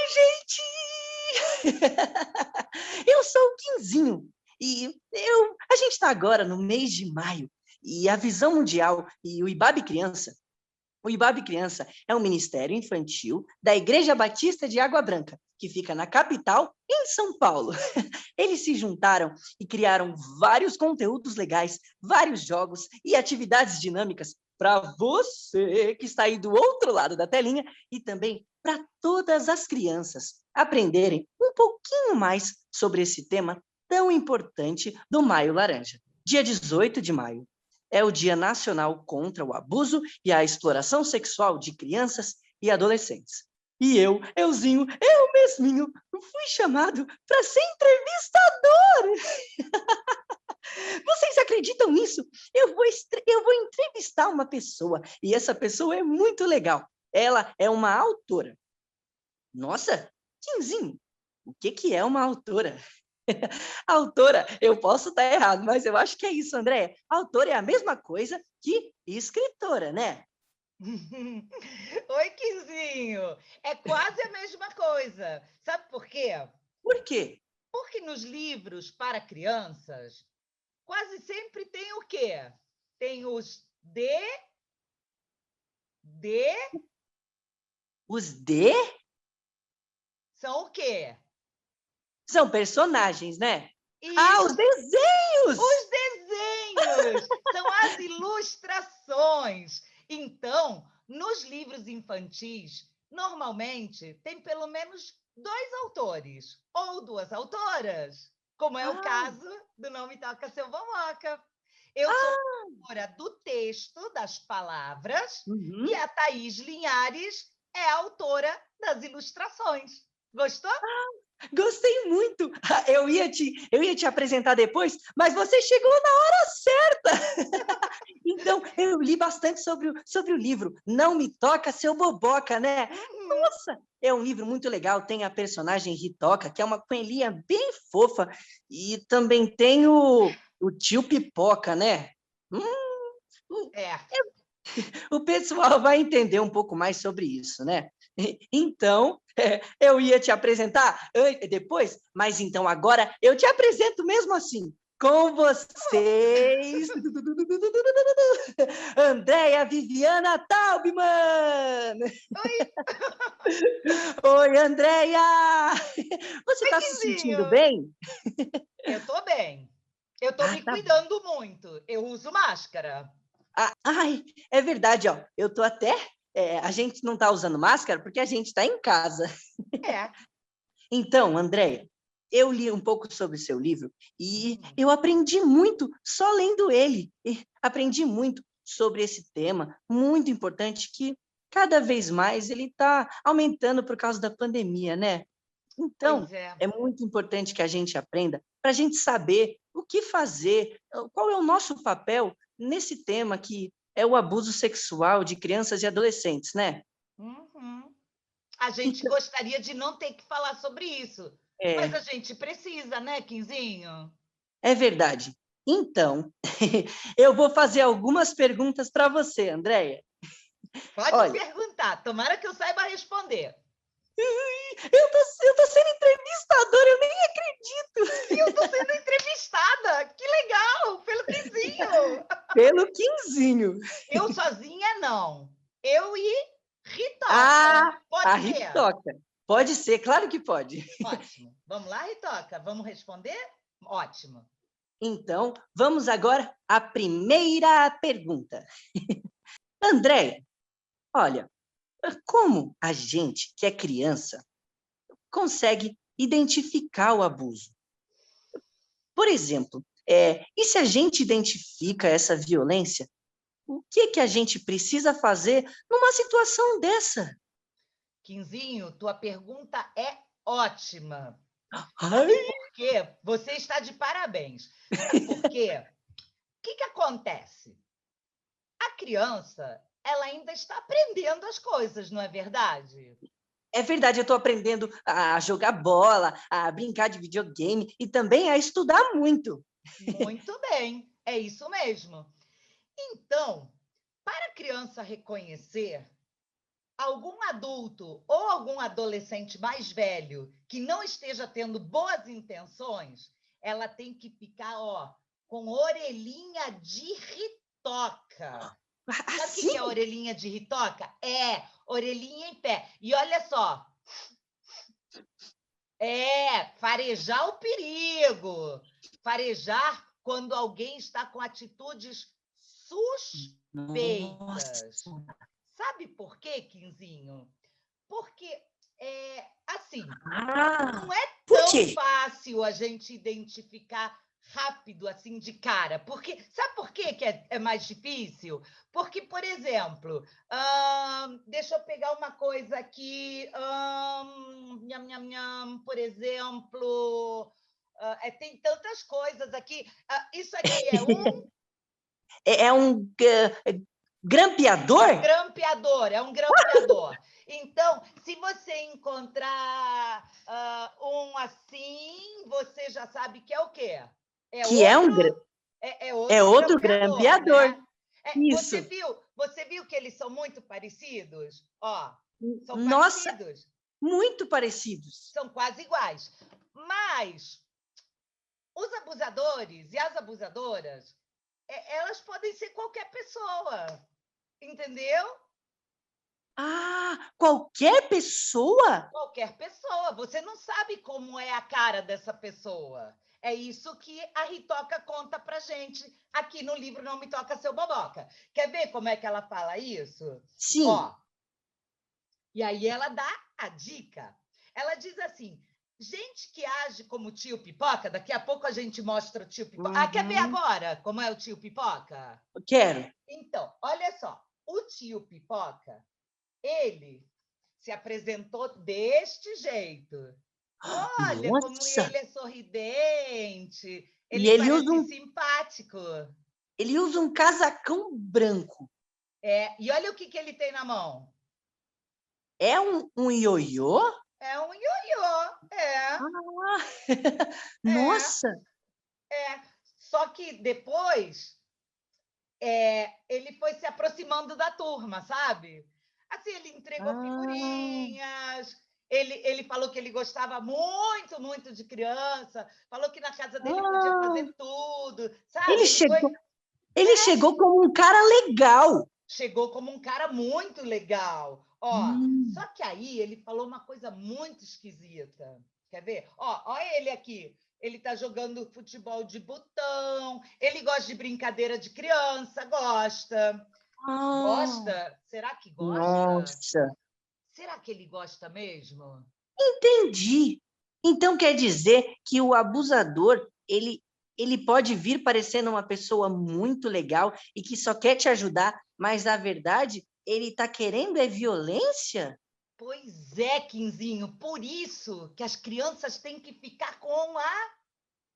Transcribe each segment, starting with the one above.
Oi, gente! Eu sou o Quinzinho a gente está agora no mês de maio e a Visão Mundial e o IBAB Criança. O IBAB Criança é um ministério infantil da Igreja Batista de Água Branca, que fica na capital, em São Paulo. Eles se juntaram e criaram vários conteúdos legais, vários jogos e atividades dinâmicas para você que está aí do outro lado da telinha e também para todas as crianças aprenderem um pouquinho mais sobre esse tema tão importante do Maio Laranja. Dia 18 de maio é o Dia Nacional contra o Abuso e a Exploração Sexual de Crianças e Adolescentes. E euzinho, eu mesminho, fui chamado para ser entrevistador. Vocês acreditam nisso? Eu vou entrevistar uma pessoa e essa pessoa é muito legal. Ela é uma autora. Nossa, Quinzinho, o que é uma autora? Autora, eu posso estar errado, mas eu acho que é isso, André. Autora é a mesma coisa que escritora, né? Oi, Quinzinho! É quase a mesma coisa. Sabe por quê? Por quê? Porque nos livros para crianças, quase sempre tem o quê? Tem os de... Os D São o quê? são personagens, né? Ah, Isso, os desenhos! os desenhos! São as ilustrações. Então, nos livros infantis, normalmente tem pelo menos 2 autores ou 2 autoras, como é o Ah, caso do Não Me Toca Seu Boboca. Eu sou ah, autora do texto, das palavras, e uhum. a Thaís Linhares é a autora das ilustrações. Gostou? Gostei muito. Eu ia te apresentar depois, mas você chegou na hora certa. Então, eu li bastante sobre o livro. Não Me Toca Seu Boboca, né? Uhum. Nossa, é um livro muito legal. Tem a personagem Ritoca, que é uma coelhinha bem fofa. E também tem o tio Pipoca, né? Hum, hum, É. o pessoal vai entender um pouco mais sobre isso, né? Então, eu ia te apresentar depois, mas então agora eu te apresento mesmo assim. Com vocês, Andréia Viviana Taubman! Oi, Oi, Andréia! Você oi, está se sentindo Quinzinho! bem? Eu tô bem. Eu tô Ah, me tá. cuidando muito. Eu uso máscara. Ah, ai, é verdade, ó. Eu tô até. A gente não está usando máscara porque a gente está em casa. É. Então, Andréia, eu li um pouco sobre o seu livro e Hum, eu aprendi muito só lendo ele. E aprendi muito sobre esse tema muito importante que cada vez mais ele está aumentando por causa da pandemia, né? Então, pois é. é muito importante que a gente aprenda para a gente saber o que fazer, qual é o nosso papel nesse tema que é o abuso sexual de crianças e adolescentes, né? Uhum. A gente Então, gostaria de não ter que falar sobre isso, mas é, a gente precisa, né, Quinzinho? é verdade. Então, eu vou fazer algumas perguntas para você, Andréia. Pode Olha, perguntar, tomara que eu saiba responder. eu tô sendo entrevistadora, eu nem acredito. E eu tô sendo entrevistada! Que legal! Pelo Quinzinho! Pelo Quinzinho. Eu sozinha, não. Eu e Ritoca. Ah, Pode a ser? Ritoca. Pode ser, claro que pode. Ótimo. Vamos lá, Ritoca? Vamos responder? Ótimo. Então, vamos agora à primeira pergunta. André, olha, como a gente, que é criança, consegue identificar o abuso? Por exemplo, e se a gente identifica essa violência, o que a gente precisa fazer numa situação dessa? Quinzinho, tua pergunta é ótima. Ai, Sabe por quê? Você está de parabéns. Sabe por quê? O que acontece? A criança, ela ainda está aprendendo as coisas, não é verdade? é verdade, eu estou aprendendo a jogar bola, a brincar de videogame e também a estudar muito. Muito bem, é isso mesmo. Então, para a criança reconhecer algum adulto ou algum adolescente mais velho que não esteja tendo boas intenções, ela tem que ficar, ó, com orelhinha de ritoca. Sabe o que Assim? é orelhinha de ritoca? É, orelhinha em pé. E olha só, farejar o perigo. Farejar quando alguém está com atitudes Nossa. suspeitas. Sabe por quê, Quinzinho? Porque, assim, Ah, não é por tão quê? fácil a gente identificar rápido, assim, de cara. Porque, sabe por quê que é mais difícil? Porque, por exemplo, deixa eu pegar uma coisa aqui. Nham, nham, nham, por exemplo, tem tantas coisas aqui. Isso aqui é um É um grampeador? grampeador, é um grampeador. Então, se você encontrar um assim, você já sabe que é o quê? É Que é outro, um é é outro outro grampeador, grampeador. né? Você Isso. viu que eles são muito parecidos? Ó, são Nossa, parecidos, muito parecidos. são quase iguais. Mas os abusadores e as abusadoras, elas podem ser qualquer pessoa, entendeu? Ah, qualquer pessoa? Qualquer pessoa. Você não sabe como é a cara dessa pessoa. É isso que a Ritoca conta pra gente aqui no livro Não Me Toca Seu Boboca. Quer ver como é que ela fala isso? Sim. Ó, e aí ela dá a dica. Ela diz assim: gente que age como tio Pipoca, daqui a pouco a gente mostra o tio Pipoca. Ah, quer ver Uhum. agora como é o tio Pipoca? Quero. Então, olha só. O tio Pipoca, ele se apresentou deste jeito. Olha como Nossa! ele é sorridente, E ele parece simpático. ele usa um casacão branco. E olha o que ele tem na mão. É um ioiô? É um ioiô. Ah, É, nossa! é. Só que depois ele foi se aproximando da turma, sabe? Assim, ele entregou Ah, figurinhas, ele falou que ele gostava muito, muito de criança, falou que na casa dele podia ah, fazer tudo, sabe? ele chegou, ele chegou como um cara legal. Chegou como um cara muito legal. Ó, Hum. só que aí ele falou uma coisa muito esquisita. Quer ver? Ó ele aqui. Ele tá jogando futebol de botão. Ele gosta de brincadeira de criança, gosta. Ah, Gosta? Será que gosta? nossa, Será que ele gosta mesmo? entendi. Então quer dizer que o abusador, ele pode vir parecendo uma pessoa muito legal e que só quer te ajudar, mas na verdade ele está querendo é violência? Pois é, Quinzinho. Por isso que as crianças têm que ficar com a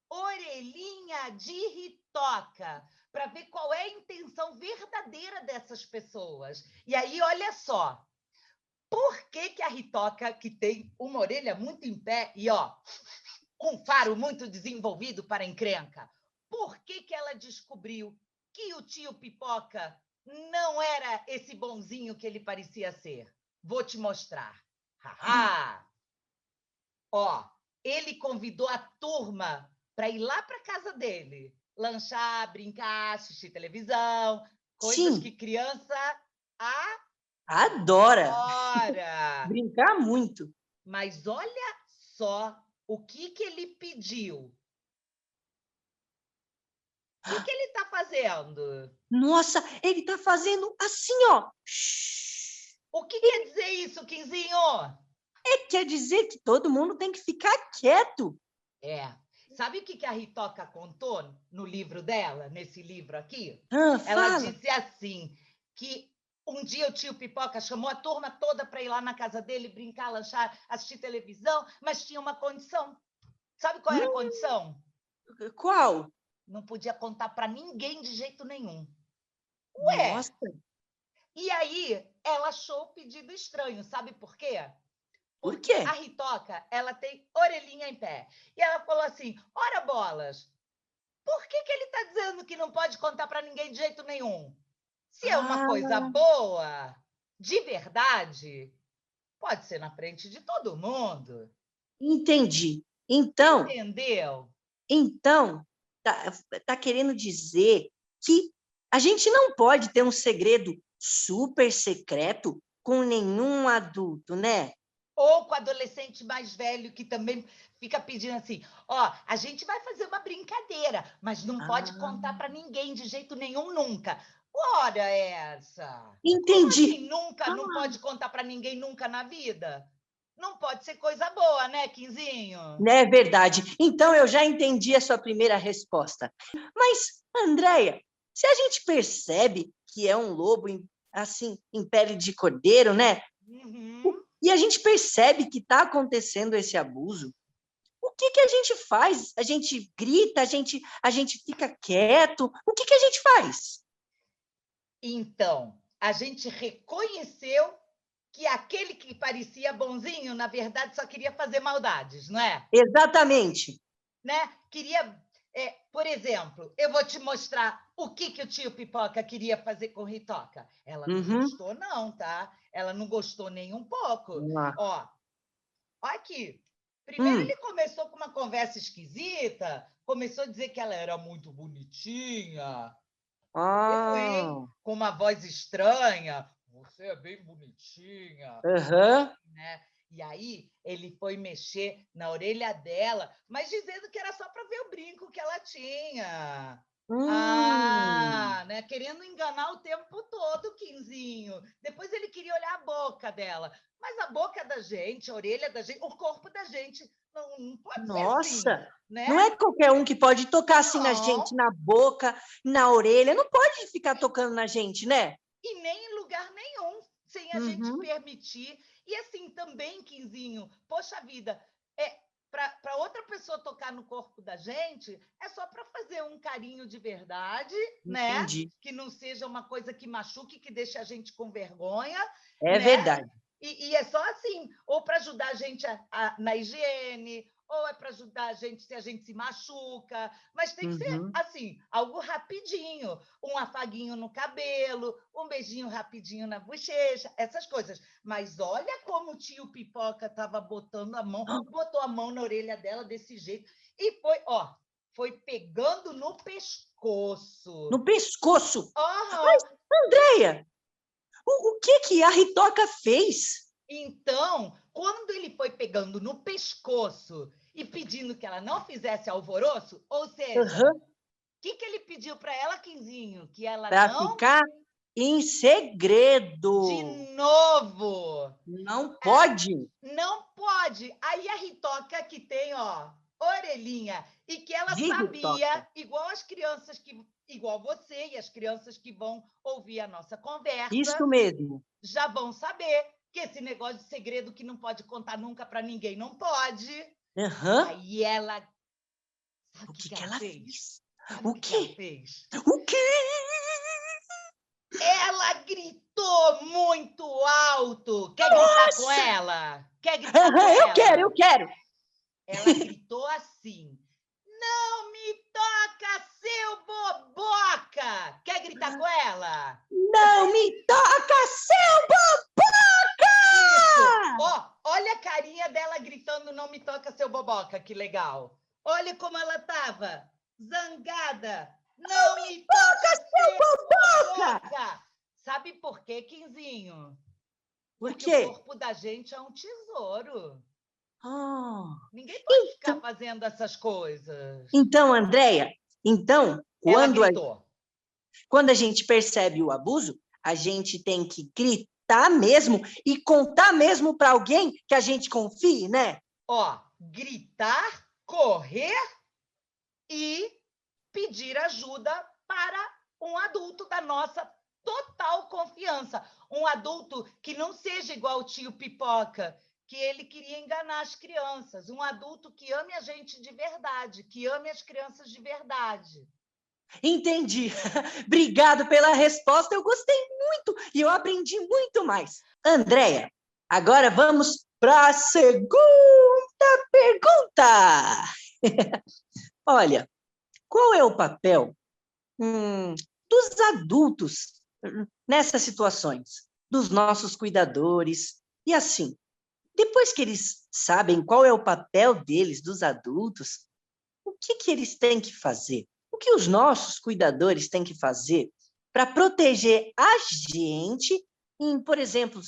orelhinha de ritoca, para ver qual é a intenção verdadeira dessas pessoas. E aí, olha só, por que a ritoca, que tem uma orelha muito em pé e ó, um faro muito desenvolvido para encrenca, por que ela descobriu que o tio Pipoca não era esse bonzinho que ele parecia ser? Vou te mostrar. Haha! Ó, ele convidou a turma para ir lá para casa dele, lanchar, brincar, assistir televisão, coisas que Sim, criança adora adora. brincar muito. Mas olha só o que ele pediu. O que ele está fazendo? Nossa, ele está fazendo assim, ó. Shhh. O que quer dizer isso, Quinzinho? Quer dizer que todo mundo tem que ficar quieto. É. Sabe o que a Ritoca contou no livro dela, nesse livro aqui? Ah, Ela fala. disse assim, que um dia o tio Pipoca chamou a turma toda para ir lá na casa dele, brincar, lanchar, assistir televisão, mas tinha uma condição. Sabe qual era a condição? Qual? Não podia contar para ninguém de jeito nenhum. Ué, Nossa, e aí ela achou o pedido estranho, sabe por quê? por Porque a quê? Ritoca, ela tem orelhinha em pé. E ela falou assim, ora bolas, por que ele está dizendo que não pode contar para ninguém de jeito nenhum? Se é uma Ah, coisa boa. de verdade, pode ser na frente de todo mundo. Entendi. Entendeu? Então, tá querendo dizer que a gente não pode ter um segredo super secreto com nenhum adulto, né? Ou com o adolescente mais velho que também fica pedindo assim: ó, a gente vai fazer uma brincadeira, mas não pode contar Ah, para ninguém de jeito nenhum nunca. Ora essa! Como entendi. assim nunca? Não Ah, pode contar para ninguém nunca na vida? Não pode ser coisa boa, né, Quinzinho? é verdade. Então, eu já entendi a sua primeira resposta. Mas, Andréia, se a gente percebe que é um lobo, assim, em pele de cordeiro, né? Uhum. E a gente percebe que está acontecendo esse abuso, o que que a gente faz? A gente grita, a gente fica quieto? O que que a gente faz? Então, a gente reconheceu que aquele que parecia bonzinho, na verdade, só queria fazer maldades, não é? Exatamente. Né? Queria, por exemplo, eu vou te mostrar o que o tio Pipoca queria fazer com Ritoca. Ela não Uhum. gostou, não, tá? Ela não gostou nem um pouco. Vamos lá. Ó, aqui. Primeiro Hum. ele começou com uma conversa esquisita, começou a dizer que ela era muito bonitinha. Eu, hein? Ah, Com uma voz estranha. Você é bem bonitinha. aham. Né? E aí ele foi mexer na orelha dela, mas dizendo que era só para ver o brinco que ela tinha. Hum. Ah, né? Querendo enganar o tempo todo, Quinzinho. Depois ele queria olhar a boca dela. Mas a boca da gente, a orelha da gente, o corpo da gente não pode ser assim, Nossa, né? não é qualquer um que pode tocar assim na gente, Não, na boca, na orelha, não pode ficar tocando na gente, né? e nem em lugar nenhum, sem a gente Uhum. permitir. E assim também, Quinzinho, poxa vida, para outra pessoa tocar no corpo da gente, é só para fazer um carinho de verdade, né? Entendi. Que não seja uma coisa que machuque, que deixe a gente com vergonha, É né? verdade. E é só assim, ou para ajudar a gente na higiene, ou é para ajudar a gente se a gente se machuca, mas tem que ser Uhum. assim, algo rapidinho, um afaguinho no cabelo, um beijinho rapidinho na bochecha, essas coisas. Mas olha como o tio Pipoca estava botando a mão, botou a mão na orelha dela desse jeito e foi, ó, foi pegando no pescoço. No pescoço. Aham. Andréia, o que que a Ritoca fez? Então, quando ele foi pegando no pescoço e pedindo que ela não fizesse alvoroço, ou seja, Aham. o que ele pediu para ela, Quinzinho? Que ela Para não, ficar em de segredo. novo, Não pode. não pode. Aí a Ritoca que tem, ó, orelhinha, e que ela De Ritoca. sabia, igual as crianças que, igual você e as crianças que vão ouvir a nossa Isso conversa, mesmo. já vão saber que esse negócio de segredo que não pode contar nunca para ninguém não pode. Aham. Aí ela, sabe O o que que que que ela ela fez? fez? Sabe o O que que ela quê? fez? O quê? Ela gritou muito alto. Quer gritar com Nossa! ela? Quer gritar com Aham, eu quero, eu ela? quero. Ela gritou assim: Não me toca, seu boboca! Quer gritar com ela? Não me toca, seu Isso! boboca! Ó, olha a carinha dela gritando: Não me toca, seu boboca, que legal. Olha como ela estava, zangada. Não Não me me toca, toca, seu seu boboca! boboca! Sabe por quê, Quinzinho? Por Porque o quê? corpo da gente é um tesouro. Ah, Ninguém pode ficar então, fazendo essas coisas. então, Andréia, então, Ela quando a, gritou. quando a gente percebe o abuso, a gente tem que gritar mesmo e contar mesmo para alguém que a gente confie, né? Ó, gritar, correr e pedir ajuda para um adulto da nossa total confiança. Um adulto que não seja igual o tio Pipoca, que ele queria enganar as crianças. Um adulto que ame a gente de verdade, que ame as crianças de verdade. Entendi. Obrigado pela resposta, eu gostei muito e eu aprendi muito mais. Andréia, agora vamos para a segunda pergunta. Olha, qual é o papel dos adultos nessas situações? dos nossos cuidadores. E assim, depois que eles sabem qual é o papel deles, dos adultos, o que eles têm que fazer? O que os nossos cuidadores têm que fazer para proteger a gente em, por exemplo,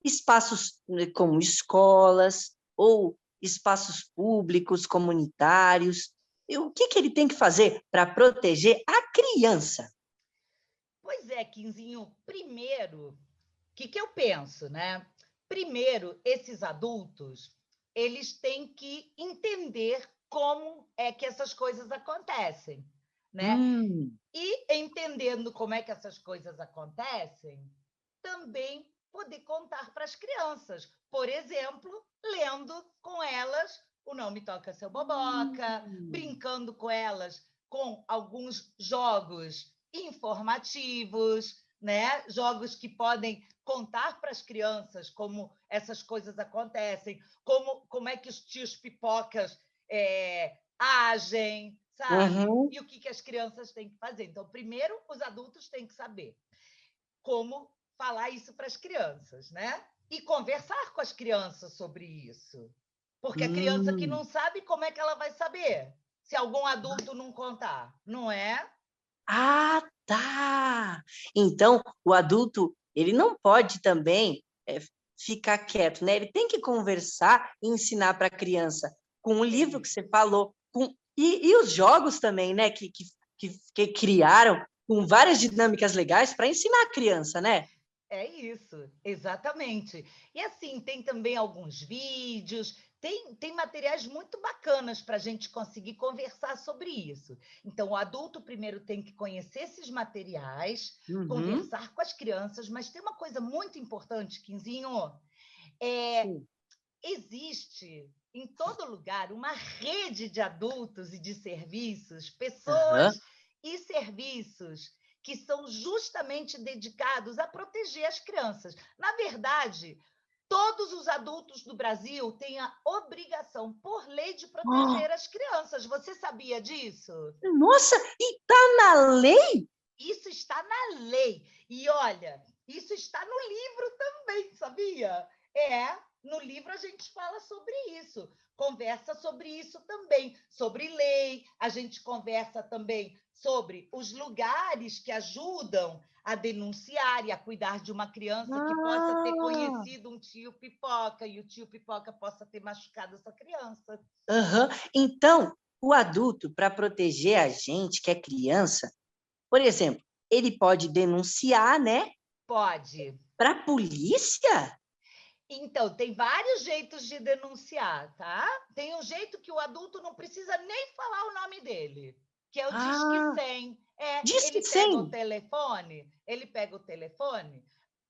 espaços como escolas ou espaços públicos, comunitários? E o que ele tem que fazer para proteger a criança? Pois é, Quinzinho, primeiro, o que eu penso, né? Primeiro, esses adultos, eles têm que entender como é que essas coisas acontecem, né? Hum, E entendendo como é que essas coisas acontecem, também poder contar para as crianças. Por exemplo, lendo com elas o Não Me Toca Seu Boboca, hum. brincando com elas com alguns jogos informativos, né? Jogos que podem contar para as crianças como essas coisas acontecem, como é que os tios pipocas agem, sabe? Uhum. E o que as crianças têm que fazer. Então, primeiro, os adultos têm que saber como falar isso para as crianças, né? E conversar com as crianças sobre isso. Porque a criança que não Hum. sabe, como é que ela vai saber? Se algum adulto não contar, não é? Ah, tá! Então, o adulto, ele não pode também ficar quieto, né? Ele tem que conversar e ensinar para a criança com o É livro que isso. você falou, e os jogos também, né? Que criaram com várias dinâmicas legais para ensinar a criança, né? É isso, exatamente. E assim, tem também alguns vídeos, tem materiais muito bacanas para a gente conseguir conversar sobre isso. Então, o adulto primeiro tem que conhecer esses materiais, Uhum. conversar com as crianças, mas tem uma coisa muito importante, Quinzinho, é, Sim. existe em todo lugar uma rede de adultos e de serviços, Aham. pessoas e serviços que são justamente dedicados a proteger as crianças. Na verdade, todos os adultos do Brasil têm a obrigação, por lei, de Oh, proteger as crianças. Você sabia disso? nossa, e tá na lei? Isso está na lei. E olha, isso está no livro também, sabia? No livro a gente fala sobre isso, conversa sobre isso também, sobre lei, a gente conversa também sobre os lugares que ajudam a denunciar e a cuidar de uma criança que possa ter Ah, conhecido um tio pipoca e o tio pipoca possa ter machucado essa criança. aham. Então, o adulto, para proteger a gente, que é criança, por exemplo, ele pode denunciar, né, Pode. para a polícia? Então, tem vários jeitos de denunciar, tá? Tem um jeito que o adulto não precisa nem falar o nome dele, que é o Disque Ah, 100. diz que sim. Ele pega o telefone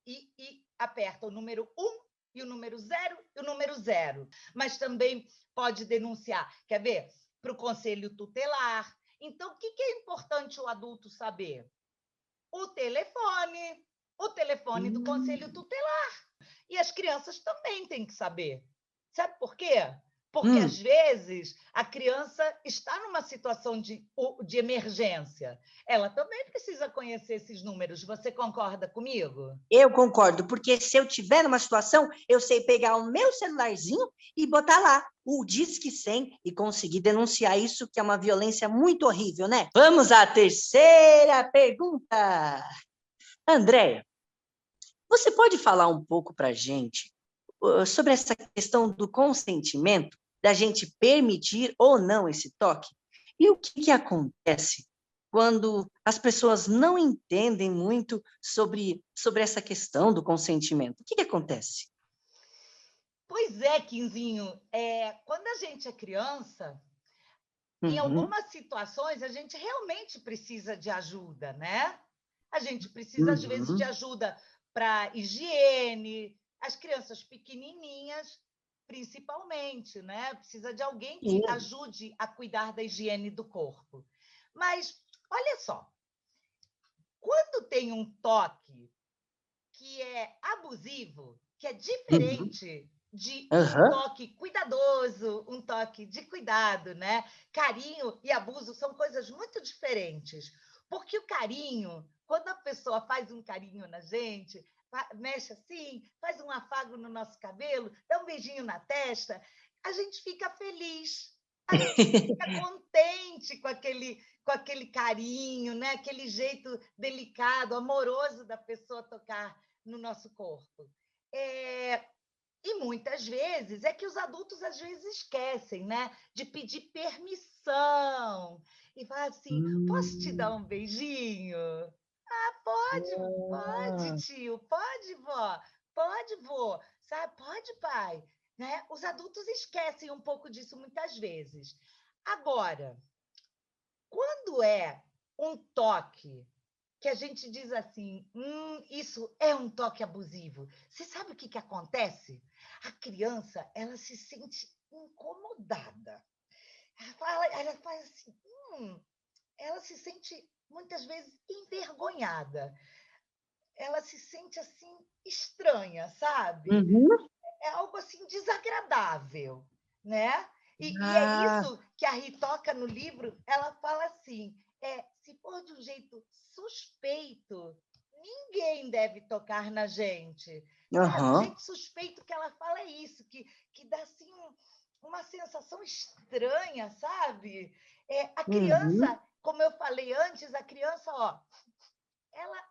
e aperta o número 1 e o número 0 e o número 0. Mas também pode denunciar, quer ver? Para o conselho tutelar. Então, o que é importante o adulto saber? O telefone, o telefone do conselho Hum, tutelar. E as crianças também têm que saber. Sabe por quê? Porque, às hum. vezes, a criança está numa situação de emergência. Ela também precisa conhecer esses números. Você concorda comigo? Eu concordo, porque se eu tiver numa situação, eu sei pegar o meu celularzinho e botar lá o Disque 100 e conseguir denunciar isso, que é uma violência muito horrível, né? Vamos à terceira pergunta. Andréia, você pode falar um pouco para a gente sobre essa questão do consentimento, da gente permitir ou não esse toque? E o que acontece quando as pessoas não entendem muito sobre essa questão do consentimento? O que acontece? Pois é, Quinzinho. Quando a gente é criança, em Uhum, algumas situações, a gente realmente precisa de ajuda, né? A gente precisa, às vezes, de uhum. ajuda para higiene, as crianças pequenininhas, principalmente, né? Precisa de alguém que Sim. ajude a cuidar da higiene do corpo. Mas, olha só, quando tem um toque que é abusivo, que é Uhum, diferente de um aham. toque cuidadoso, um toque de cuidado, né? Carinho e abuso são coisas muito diferentes. Porque o carinho, quando a pessoa faz um carinho na gente, mexe assim, faz um afago no nosso cabelo, dá um beijinho na testa, a gente fica feliz, a gente fica contente com aquele carinho, né? Aquele jeito delicado, amoroso da pessoa tocar no nosso corpo. E muitas vezes é que os adultos às vezes esquecem, né, de pedir permissão e falar assim: posso te dar um beijinho? Pode, Ah, tio, pode, vó, pode, vô, sabe? Pode, pai. Né? Os adultos esquecem um pouco disso muitas vezes. Agora, quando é um toque que a gente diz assim, isso é um toque abusivo. Você sabe o que acontece? A criança, ela se sente incomodada. Ela faz assim, ela se sente muitas vezes envergonhada. Ela se sente assim estranha, sabe? uhum. É algo assim desagradável, né? E é Ah, isso que a Ritoca no livro, ela fala assim, se for de um jeito suspeito, ninguém deve tocar na gente. Sabe? O aham, jeito suspeito que ela fala é isso, que dá assim uma sensação estranha, sabe? A uhum. criança, como eu falei antes, a criança, ó,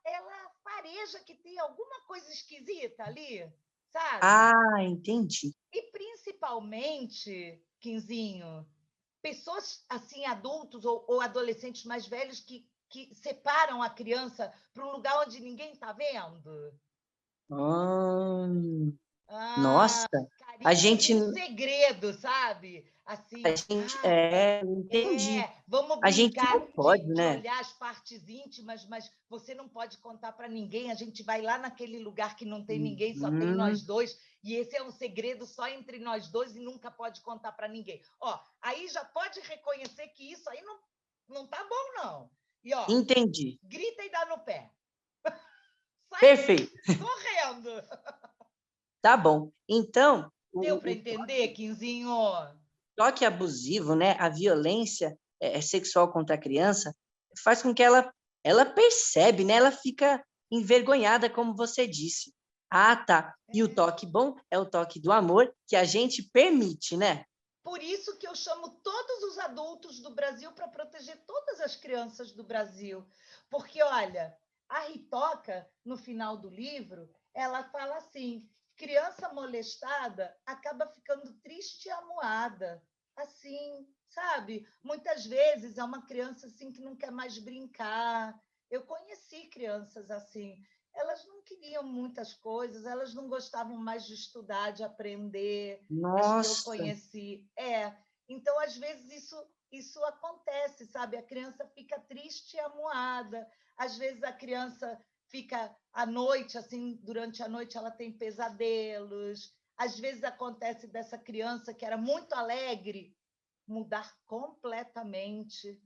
ela fareja que tem alguma coisa esquisita ali, sabe? Ah, entendi. E principalmente, Quinzinho, pessoas assim, adultos ou adolescentes mais velhos que separam a criança para um lugar onde ninguém está vendo. Ah, Ah, nossa, a carinhos gente, em segredo, sabe? Assim, entendi. vamos A gente brincar não pode, de né? olhar as partes íntimas, mas você não pode contar para ninguém. A gente vai lá naquele lugar que não tem ninguém, só tem nós Uhum. dois, e esse é um segredo só entre nós dois e nunca pode contar para ninguém. Ó, aí já pode reconhecer que isso aí não tá bom, não. E ó, Entendi. grita e dá no pé. Sai Perfeito. correndo. Tá bom. Então, Deu para o entender, Quinzinho? toque abusivo, né, a violência sexual contra a criança, faz com que ela percebe, né, ela fica envergonhada, como você disse. Ah, tá. E o toque bom é o toque do amor que a gente permite, né? Por isso que eu chamo todos os adultos do Brasil para proteger todas as crianças do Brasil. Porque, olha, a Ritoca, no final do livro, ela fala assim: criança molestada acaba ficando triste e amuada. Assim, sabe? Muitas vezes é uma criança assim que não quer mais brincar. Eu conheci crianças assim. Elas não queriam muitas coisas, elas não gostavam mais de estudar, de aprender, as que eu Nossa. conheci. Então, às vezes, isso acontece, sabe? A criança fica triste e amuada. Às vezes, a criança fica à noite, assim, durante a noite, ela tem pesadelos. Às vezes, acontece dessa criança que era muito alegre mudar completamente.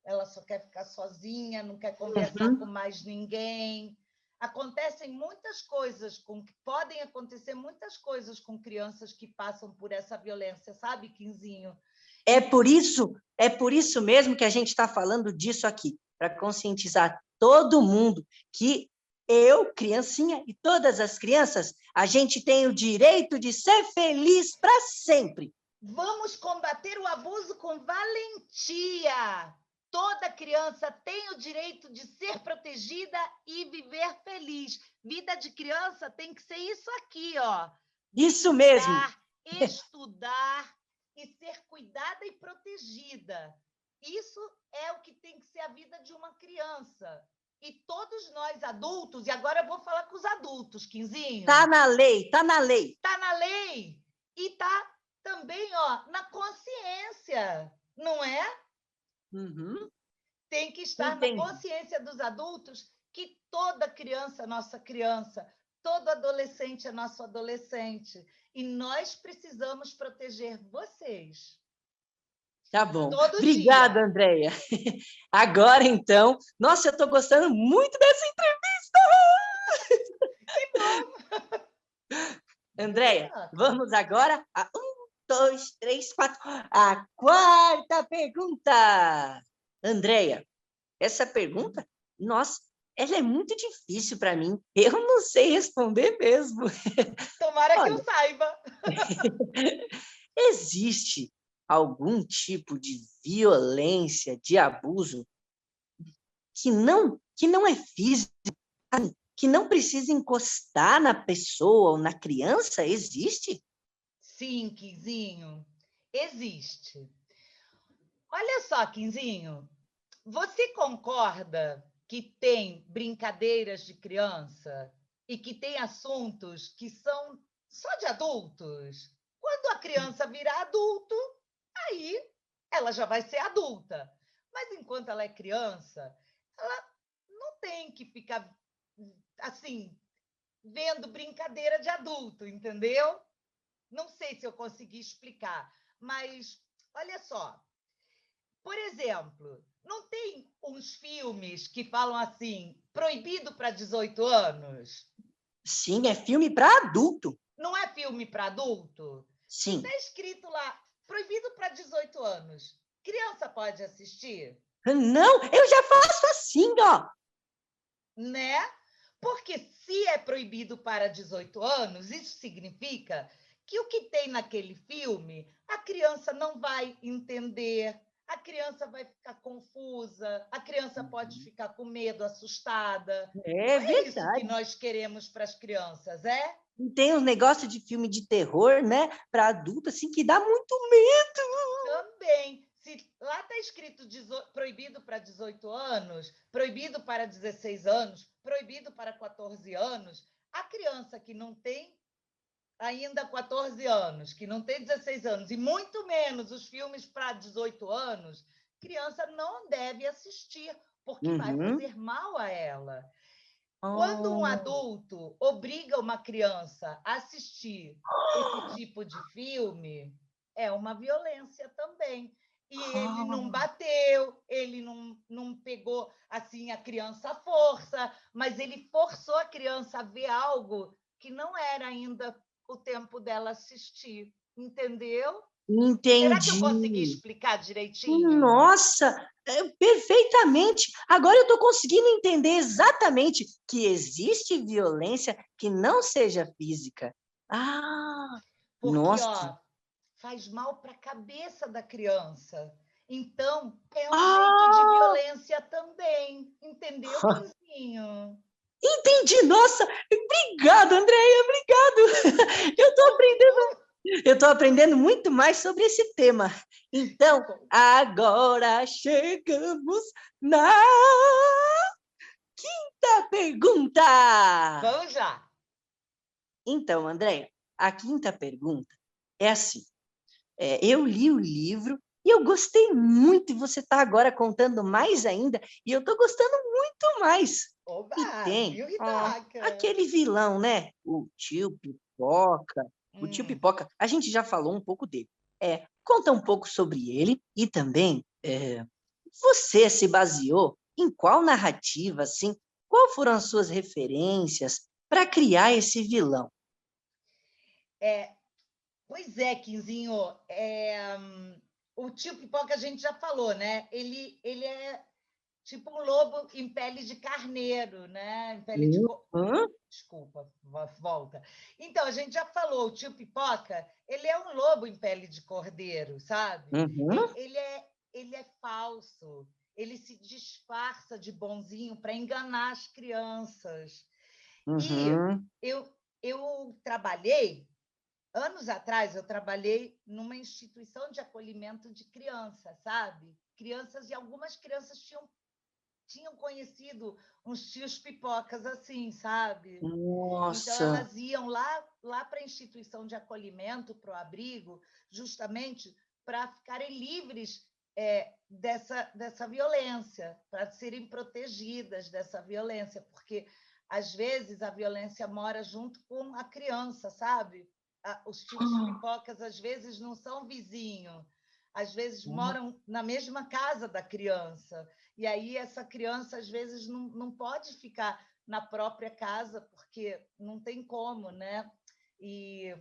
Ela só quer ficar sozinha, não quer conversar com Uhum. mais ninguém. Acontecem muitas coisas, podem acontecer muitas coisas com crianças que passam por essa violência, sabe, Quinzinho? É por isso mesmo que a gente está falando disso aqui, para conscientizar todo mundo que eu, criancinha, e todas as crianças, a gente tem o direito de ser feliz para sempre. Vamos combater o abuso com valentia. Toda criança tem o direito de ser protegida e viver feliz. Vida de criança tem que ser isso aqui, ó. Isso mesmo. Brincar, estudar e ser cuidada e protegida. Isso é o que tem que ser a vida de uma criança. E todos nós adultos, e agora eu vou falar com os adultos, Tá Quinzinho, na lei, tá na lei. está na lei e está também, ó, na consciência, não é? Uhum. Tem que estar na Entendi. consciência dos adultos que toda criança é nossa criança, todo adolescente é nosso adolescente. E nós precisamos proteger vocês Tá bom. todo Obrigada, dia. Andréia. Agora, então, nossa, eu estou gostando muito dessa entrevista. Que bom! Andréia, Toca. vamos agora a 2, 3, 4. A quarta pergunta. Andréia, essa pergunta, nossa, ela é muito difícil para mim. Eu não sei responder mesmo. Tomara que eu Olha, saiba. existe algum tipo de violência, de abuso que não é físico, que não precisa encostar na pessoa ou na criança? Existe? Sim, Quinzinho, existe. Olha só, Quinzinho, você concorda que tem brincadeiras de criança e que tem assuntos que são só de adultos? Quando a criança virar adulto, aí ela já vai ser adulta. Mas enquanto ela é criança, ela não tem que ficar assim vendo brincadeira de adulto, entendeu? Não sei se eu consegui explicar, mas olha só. Por exemplo, não tem uns filmes que falam assim, proibido para 18 anos? Sim, é filme para adulto. Não é filme para adulto? Se está Sim. escrito lá, proibido para 18 anos, criança pode assistir? Não, eu já faço assim, ó. Né? Porque se é proibido para 18 anos, isso significa que o que tem naquele filme a criança não vai entender, a criança vai ficar confusa, a criança pode ficar com medo, assustada. É Não é isso que verdade. nós queremos para as crianças, é? E tem uns negócios de filme de terror, né? Para adulto, assim, que dá muito medo. Também. Se lá está escrito proibido para 18 anos, proibido para 16 anos, proibido para 14 anos, a criança que não tem ainda 14 anos, que não tem 16 anos, e muito menos os filmes para 18 anos, criança não deve assistir, porque vai Uhum. fazer mal a ela. Quando um Oh. adulto obriga uma criança a assistir esse tipo de filme, é uma violência também. E ele não Oh. bateu, ele não pegou assim a criança à força, mas ele forçou a criança a ver algo que não era ainda o tempo dela assistir. Entendeu? Será que eu consegui Entendi. explicar direitinho? Nossa, perfeitamente. Agora eu estou conseguindo entender exatamente que existe violência que não seja física. Ah, Porque, nossa. ó, faz mal para a cabeça da criança. Então, é um jeito de Ah, violência também. Entendeu, Quinzinho? entendi. Nossa, obrigado, Andréia, obrigado. Eu estou aprendendo, eu estou aprendendo muito mais sobre esse tema. Que Então, bom. agora chegamos na quinta pergunta. Vamos lá. Então, Andréia, a quinta pergunta é assim: eu li o livro e eu gostei muito, e você está agora contando mais ainda, e eu estou gostando muito mais. E Oba, tem viu, Ridoca? aquele vilão, né? O tio Pipoca. O tio Hum. Pipoca, a gente já falou um pouco dele. Conta um pouco sobre ele e também você se baseou em qual narrativa, assim? Qual foram as suas referências para criar esse vilão? É, pois é, Quinzinho. O tio Pipoca a gente já falou, né? Ele é tipo um lobo em pele de carneiro, né? Em pele de. Hã? Desculpa, volta. Então, a gente já falou, o tio Pipoca, ele é um lobo em pele de cordeiro, sabe? Uhum, Ele é falso, ele se disfarça de bonzinho para enganar as crianças. E uhum. eu, eu trabalhei, anos atrás, eu trabalhei numa instituição de acolhimento de crianças, sabe? Crianças, e algumas crianças tinham conhecido uns tios pipocas assim, sabe? Então, Nossa. elas iam lá para a instituição de acolhimento, para o abrigo, justamente para ficarem livres dessa violência, para serem protegidas dessa violência, porque às vezes a violência mora junto com a criança, sabe? Os tios pipocas às vezes não são vizinhos, às vezes moram na mesma casa da criança. E aí essa criança às vezes não pode ficar na própria casa, porque não tem como, né? E,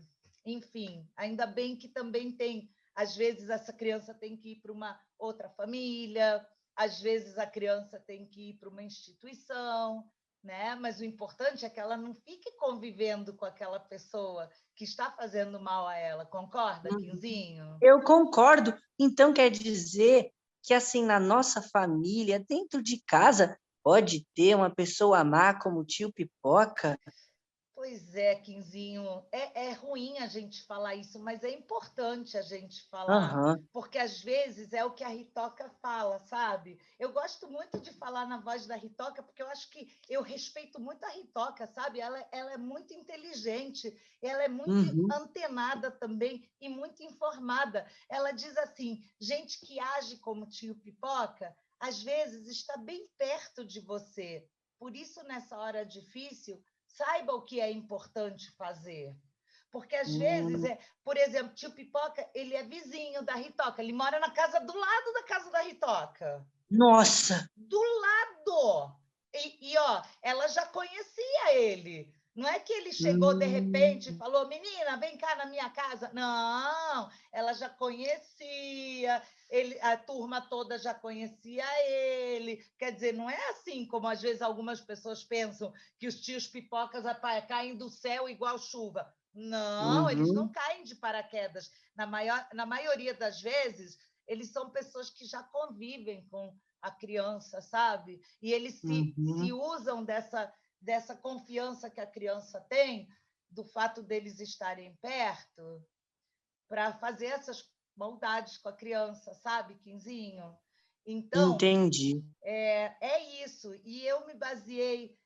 enfim, ainda bem que também tem, às vezes essa criança tem que ir para uma outra família, às vezes a criança tem que ir para uma instituição, né? Mas o importante é que ela não fique convivendo com aquela pessoa que está fazendo mal a ela. Concorda, Quinzinho? Eu concordo. Então, quer dizer que, assim, na nossa família, dentro de casa, pode ter uma pessoa má como o tio Pipoca? Pois é, Quinzinho, é ruim a gente falar isso, mas é importante a gente falar, Aham. porque às vezes é o que a Ritoca fala, sabe? Eu gosto muito de falar na voz da Ritoca, porque eu acho que eu respeito muito a Ritoca, sabe? Ela é muito inteligente, ela é muito Uhum. antenada também e muito informada. Ela diz assim: gente que age como tio Pipoca, às vezes está bem perto de você. Por isso, nessa hora difícil, saiba o que é importante fazer. Porque, às vezes, Hum. por exemplo, tio Pipoca, ele é vizinho da Ritoca, ele mora na casa do lado da casa da Ritoca. Nossa! Do lado! Ó, ela já conhecia ele. Não é que ele chegou de repente e Hum. falou, menina, vem cá na minha casa. Não, ela já conhecia, a turma toda já conhecia ele. Quer dizer, não é assim como às vezes algumas pessoas pensam que os tios Pipocas caem do céu igual chuva. Não, eles não Uhum. caem de paraquedas. Na maioria das vezes, eles são pessoas que já convivem com a criança, sabe? E eles se Uhum. usam dessa confiança que a criança tem, do fato deles estarem perto, para fazer essas maldades com a criança, sabe, Quinzinho? Então, Entendi. é isso. E eu me baseei,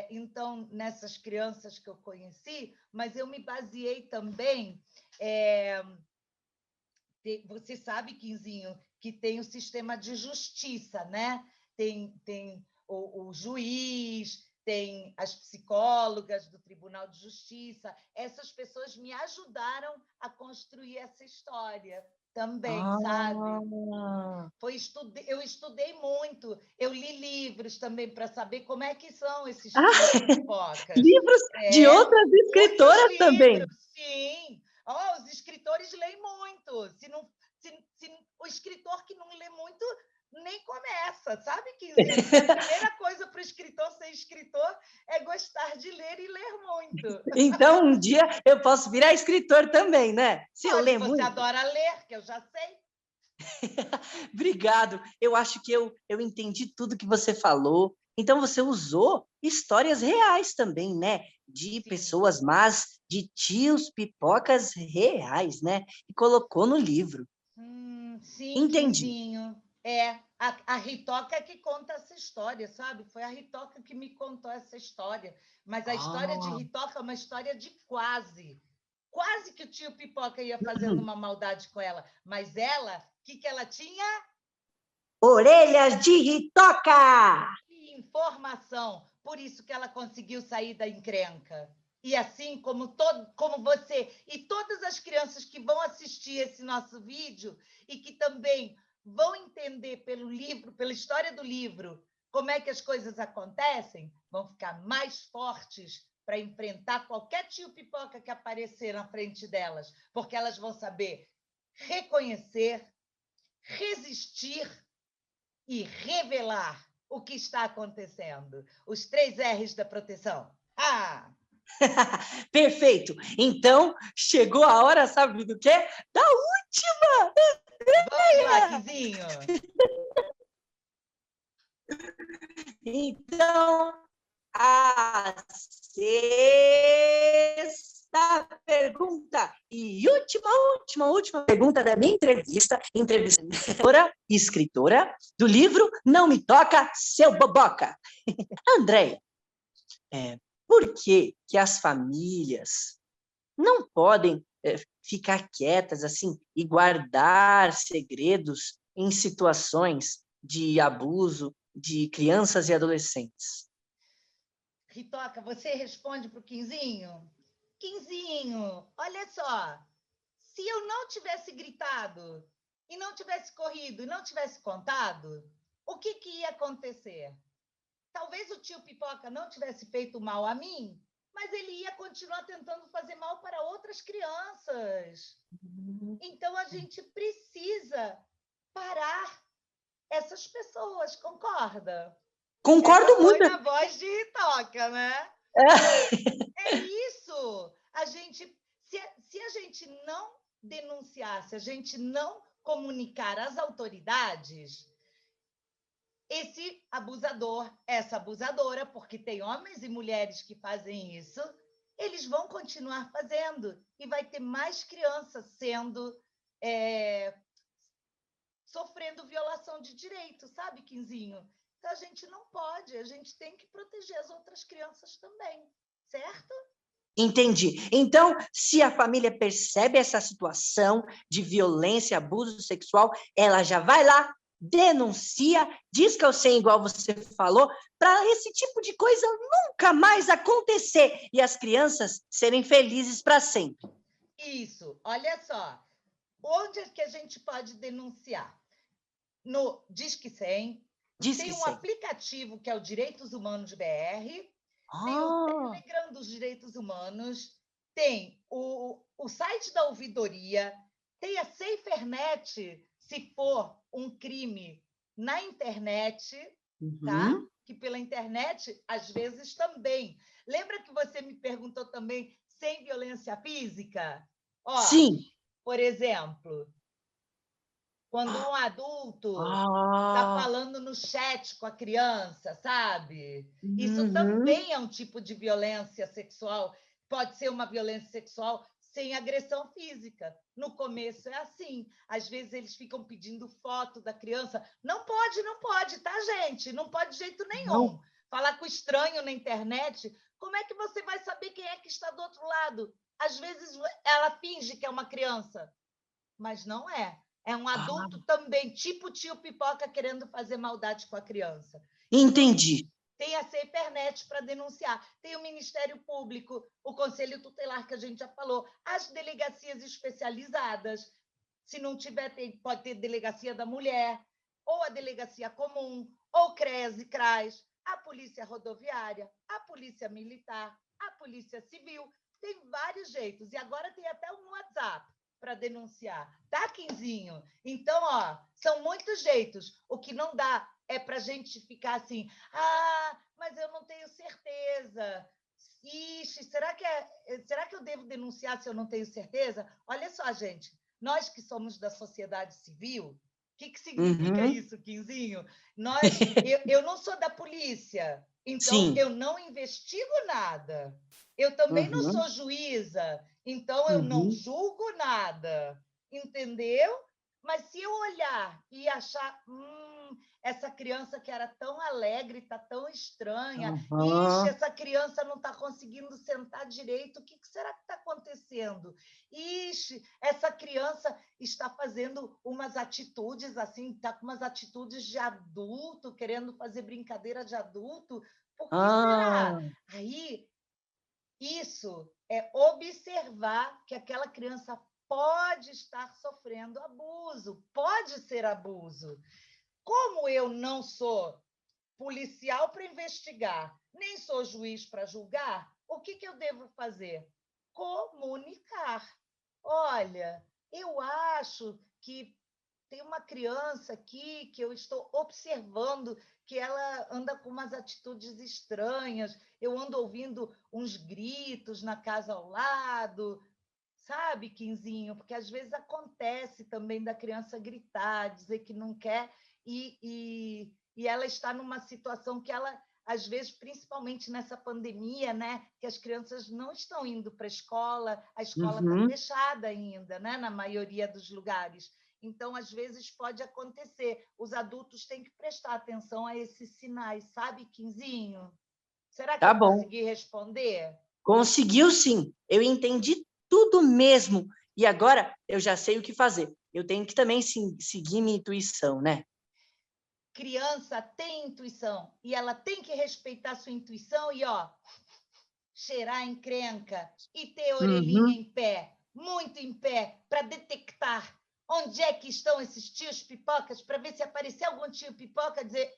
então, nessas crianças que eu conheci, mas eu me baseei também. Você sabe, Quinzinho, que tem o sistema de justiça, né? Tem o juiz, tem as psicólogas do Tribunal de Justiça. Essas pessoas me ajudaram a construir essa história também, sabe? Ah, Eu estudei muito, eu li livros também para saber como é que são esses tios ah, pipocas. livros de É, outras muitos escritoras também. livros, sim. Oh, os escritores leem muito. Se o escritor que não lê muito nem começa, sabe, Quinzinho? Porque a primeira coisa para o escritor ser escritor é gostar de ler e ler muito. Então, um dia eu posso virar escritor também, né? Se eu Pode, ler você muito. adora ler, que eu já sei. Obrigado. Eu acho que eu entendi tudo que você falou. Então, você usou histórias reais também, né? De Sim. pessoas más, de tios pipocas reais, né? E colocou no livro. Sim, Entendi. Quinzinho. A Ritoca que conta essa história, sabe? Foi a Ritoca que me contou essa história. Mas a história de Ah. Ritoca é uma história de quase. Quase que o tio Pipoca ia fazendo Hum. uma maldade com ela. Mas ela, o que ela tinha? Orelhas de Ritoca! Informação. Por isso que ela conseguiu sair da encrenca. E assim como você e todas as crianças que vão assistir esse nosso vídeo e que também vão entender pelo livro, pela história do livro, como é que as coisas acontecem, vão ficar mais fortes para enfrentar qualquer tio Pipoca que aparecer na frente delas, porque elas vão saber reconhecer, resistir e revelar o que está acontecendo. Os 3 R's da proteção. Ah! Perfeito. Então, chegou a hora, sabe do quê? Da última! Vamos lá, Quizinho. Então, a sexta pergunta e última pergunta da minha entrevistadora e escritora do livro Não Me Toca, Seu Boboca. Andréia, por que as famílias não podem ficar quietas assim e guardar segredos em situações de abuso de crianças e adolescentes? Ritoca, você responde para o Quinzinho? Quinzinho, olha só. Se eu não tivesse gritado e não tivesse corrido e não tivesse contado, o que ia acontecer? Talvez o tio Pipoca não tivesse feito mal a mim, mas ele ia continuar tentando fazer mal para outras crianças. Então, a gente precisa parar, essas pessoas, concorda? Essa Concordo foi muito. na voz de Ritoca, né? É isso. Se a gente não denunciar, se a gente não comunicar às autoridades, esse abusador, essa abusadora, porque tem homens e mulheres que fazem isso, eles vão continuar fazendo e vai ter mais crianças sofrendo violação de direito, sabe, Quinzinho? Então a gente não pode, a gente tem que proteger as outras crianças também, certo? Entendi. Então, se a família percebe essa situação de violência, abuso sexual, ela já vai lá, denuncia, diz que eu sei, igual você falou, para esse tipo de coisa nunca mais acontecer e as crianças serem felizes para sempre. Isso, olha só. Onde é que a gente pode denunciar? No Disque 100, Diz tem que um sei. aplicativo que é o Direitos Humanos BR, tem o Ah, Telegram dos Direitos Humanos, tem o site da ouvidoria, tem a SaferNet, se for um crime na internet, tá? uhum. Que pela internet, às vezes, também. Lembra que você me perguntou também sem violência física? Ó, Sim. por exemplo, quando um adulto está Ah, falando no chat com a criança, sabe? Isso uhum. também é um tipo de violência sexual. Pode ser uma violência sexual sem agressão física. No começo é assim. Às vezes eles ficam pedindo foto da criança. Não pode, tá, gente? Não pode de jeito Não. nenhum. Falar com estranho na internet, como é que você vai saber quem é que está do outro lado? Às vezes ela finge que é uma criança, mas não é. É um Ah, adulto também, tipo tio Pipoca, querendo fazer maldade com a criança. Então, entendi. tem a CEPERNET para denunciar, tem o Ministério Público, o Conselho Tutelar, que a gente já falou, as delegacias especializadas. Se não tiver, pode ter delegacia da mulher, ou a delegacia comum, ou CRES e CRAS, a Polícia Rodoviária, a Polícia Militar, a Polícia Civil. Tem vários jeitos. E agora tem até um WhatsApp para denunciar. Tá, Quinzinho? Então, ó, são muitos jeitos. O que não dá é para a gente ficar assim, mas eu não tenho certeza. Ixi, será que eu devo denunciar se eu não tenho certeza? Olha só, gente, nós que somos da sociedade civil, o que significa Uhum. isso, Quinzinho? Eu não sou da polícia, então Sim. eu não investigo nada. Eu também não Uhum. sou juíza, então eu não Uhum. julgo nada, entendeu? Mas se eu olhar e achar, essa criança que era tão alegre, está tão estranha, ixi, Aham. essa criança não está conseguindo sentar direito, o que será que está acontecendo? Ixi, essa criança está fazendo umas atitudes assim, está com umas atitudes de adulto, querendo fazer brincadeira de adulto, por que será? Ah, Aí isso é observar que aquela criança pode estar sofrendo abuso, pode ser abuso. Como eu não sou policial para investigar, nem sou juiz para julgar, o que eu devo fazer? Comunicar. Olha, eu acho que tem uma criança aqui que eu estou observando que ela anda com umas atitudes estranhas, eu ando ouvindo uns gritos na casa ao lado, sabe, Quinzinho? Porque às vezes acontece também da criança gritar, dizer que não quer, e ela está numa situação que ela, às vezes, principalmente nessa pandemia, né, que as crianças não estão indo para a escola está uhum. fechada ainda, né, na maioria dos lugares. Então, às vezes, pode acontecer. Os adultos têm que prestar atenção a esses sinais, sabe, Quinzinho? Será que Tá eu bom. consegui responder? Conseguiu sim. Eu entendi tudo mesmo. E agora eu já sei o que fazer. Eu tenho que também seguir minha intuição, né? Criança tem intuição e ela tem que respeitar sua intuição e, ó, cheirar encrenca e ter orelhinha Uhum. em pé, muito em pé, para detectar onde é que estão esses tios pipocas, para ver se aparecer algum tio pipoca, dizer,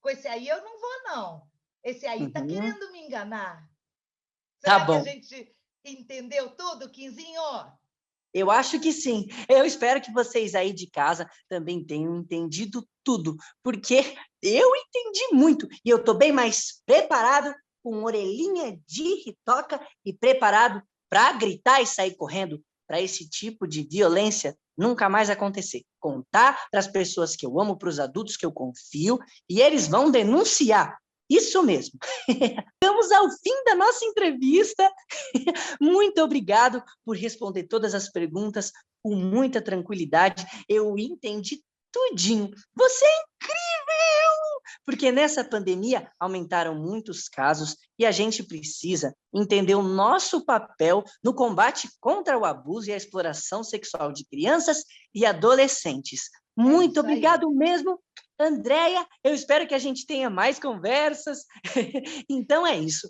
com esse aí eu não vou, não. Esse aí está Uhum. querendo me enganar. Tá Será que a bom. gente entendeu tudo, Quinzinho? Eu acho que sim. Eu espero que vocês aí de casa também tenham entendido tudo, porque eu entendi muito e eu estou bem mais preparado, com orelhinha de ritoca e preparado para gritar e sair correndo para esse tipo de violência nunca mais acontecer. Contar para as pessoas que eu amo, para os adultos que eu confio, e eles vão denunciar. Isso mesmo. Chegamos ao fim da nossa entrevista. Muito obrigado por responder todas as perguntas com muita tranquilidade. Eu entendi tudinho. Você é incrível! Porque nessa pandemia aumentaram muitos casos e a gente precisa entender o nosso papel no combate contra o abuso e a exploração sexual de crianças e adolescentes. Muito obrigado mesmo, Andréia. Eu espero que a gente tenha mais conversas. Então é isso.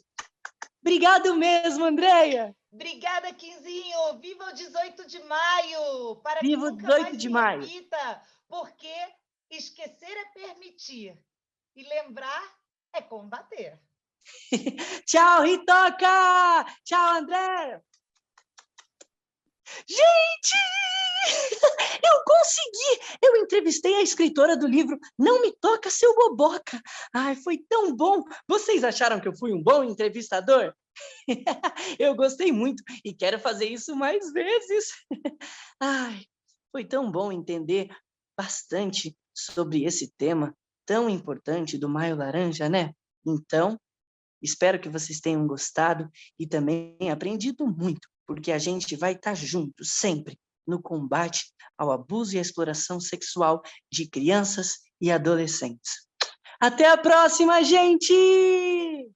Obrigado mesmo, Andréia. Obrigada, Quinzinho. Viva o 18 de maio, para que Viva o nunca 18 mais de se maio. repita, porque esquecer é permitir e lembrar é combater. Tchau, Ritoca! Tchau, André! Gente! Eu consegui! Eu entrevistei a escritora do livro Não Me Toca, Seu Boboca. Ai, foi tão bom! Vocês acharam que eu fui um bom entrevistador? Eu gostei muito e quero fazer isso mais vezes. Ai, foi tão bom entender bastante sobre esse tema tão importante do Maio Laranja, né? Então, espero que vocês tenham gostado e também aprendido muito, porque a gente vai estar junto sempre no combate ao abuso e à exploração sexual de crianças e adolescentes. Até a próxima, gente!